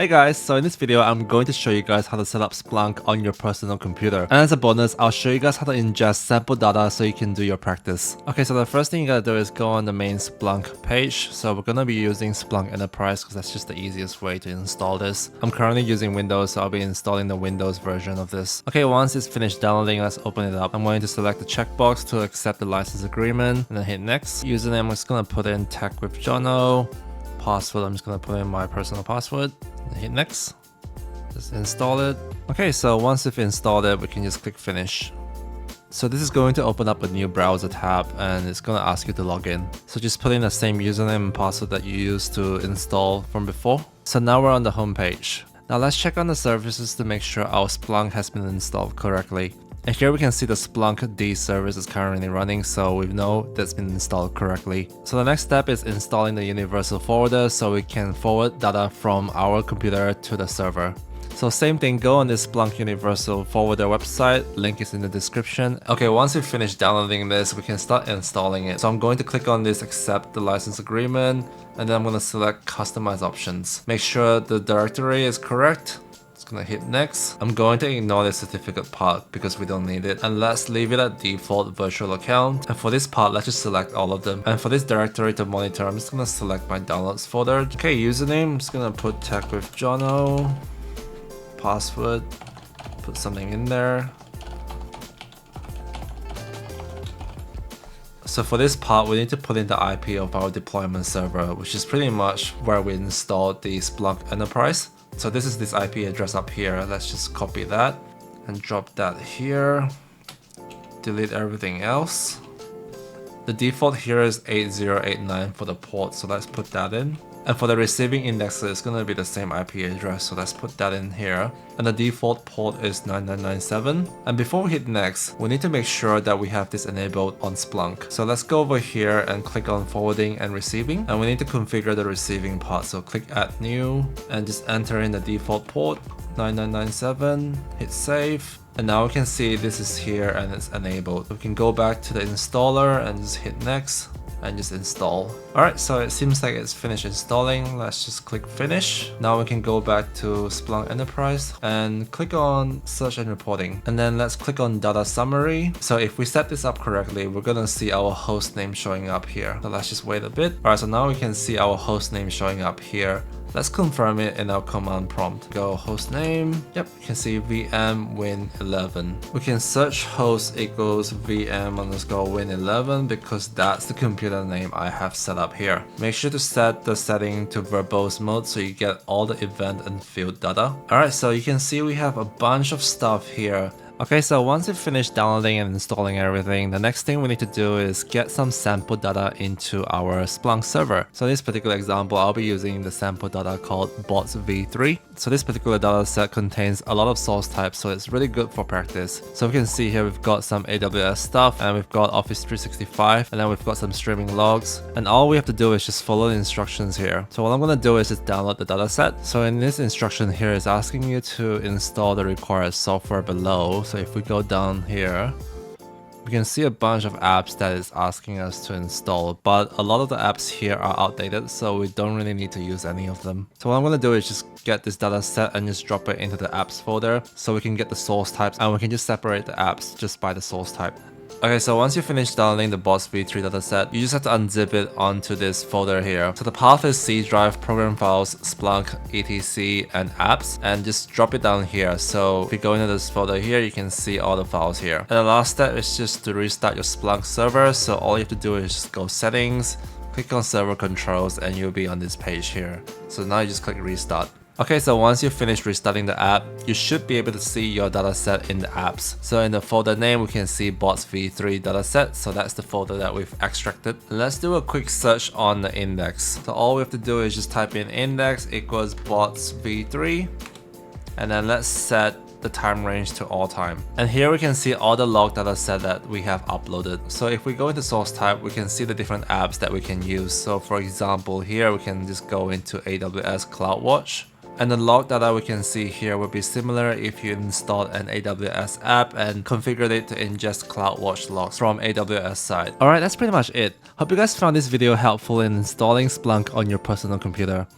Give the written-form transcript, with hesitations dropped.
Hey guys, so in this video I'm going to show you guys how to set up Splunk on your personal computer. And as a bonus, I'll show you guys how to ingest sample data so you can do your practice. Okay, so the first thing you gotta do is go on the main Splunk page. So we're gonna be using Splunk Enterprise because that's just the easiest way to install this. I'm currently using Windows, so I'll be installing the Windows version of this. Okay, once it's finished downloading, let's open it up. I'm going to select the checkbox to accept the license agreement and then hit next. Username, I'm just gonna put in tech with Jono. Password, I'm just gonna put in my personal password. Hit next, just install it. Okay, so once you've installed it, we can just click finish. So this is going to open up a new browser tab and it's going to ask you to log in. So just put in the same username and password that you used to install from before. So now we're on the home page. Now let's check on the services to make sure our Splunk has been installed correctly. And here we can see the Splunk D service is currently running, so we know that's been installed correctly. So the next step is installing the universal forwarder so we can forward data from our computer to the server. So same thing, go on this Splunk Universal Forwarder website, link is in the description. Okay, once we finish downloading this, we can start installing it. So I'm going to click on this accept the license agreement, and then I'm going to select customize options. Make sure the directory is correct. Gonna hit next. I'm going to ignore the certificate part because we don't need it, and let's leave it at default virtual account. And for this part, let's just select all of them. And for this directory to monitor, I'm just gonna select my downloads folder. Okay, username, I'm just gonna put tech with Jono. Password, put something in there. So for this part, we need to put in the IP of our deployment server, which is pretty much where we installed the Splunk Enterprise. So this is this IP address up here. Let's just copy that and drop that here. Delete everything else. The default here is 8089 for the port, so let's put that in. And for the receiving indexer, it's going to be the same IP address, so let's put that in here. And the default port is 9997. And before we hit next, we need to make sure that we have this enabled on Splunk. So let's go over here and click on forwarding and receiving. And we need to configure the receiving part. So click add new and just enter in the default port 9997, hit save. And now we can see this is here and it's enabled. We can go back to the installer and just hit next and just install. Alright, so it seems like it's finished installing. Let's just click finish. Now we can go back to Splunk Enterprise and click on search and reporting. And then let's click on data summary. So if we set this up correctly, we're gonna see our host name showing up here. So let's just wait a bit. Alright, so now we can see our host name showing up here. Let's confirm it in our command prompt. Go host name. Yep, you can see VM win11. We can search host equals VM_win11 because that's the computer name I have set up here. Make sure to set the setting to verbose mode so you get all the event and field data. Alright, so you can see we have a bunch of stuff here. Okay, so once we finish downloading and installing everything, the next thing we need to do is get some sample data into our Splunk server. So in this particular example, I'll be using the sample data called bots v3. So this particular data set contains a lot of source types, so it's really good for practice. So we can see here we've got some AWS stuff, and we've got Office 365, and then we've got some streaming logs. And all we have to do is just follow the instructions here. So what I'm gonna do is just download the data set. So in this instruction here, it's asking you to install the required software below. So if we go down here, we can see a bunch of apps that is asking us to install, but a lot of the apps here are outdated, so we don't really need to use any of them. So what I'm going to do is just get this data set and just drop it into the apps folder so we can get the source types, and we can just separate the apps just by the source type. Okay, so once you finish downloading the bots v3 dataset, you just have to unzip it onto this folder here. So the path is C drive, program files, Splunk, etc, and apps, and just drop it down here. So if you go into this folder here, you can see all the files here. And the last step is just to restart your Splunk server. So all you have to do is just go settings, click on server controls, and you'll be on this page here. So now you just click restart. Okay, so once you finish restarting the app, you should be able to see your dataset in the apps. So in the folder name, we can see bots v3 dataset. So that's the folder that we've extracted. Let's do a quick search on the index. So all we have to do is just type in index equals bots v3, and then let's set the time range to all time. And here we can see all the log data set that we have uploaded. So if we go into source type, we can see the different apps that we can use. So for example, here we can just go into AWS CloudWatch. And the log data we can see here will be similar if you installed an AWS app and configured it to ingest CloudWatch logs from AWS side. Alright, that's pretty much it. Hope you guys found this video helpful in installing Splunk on your personal computer.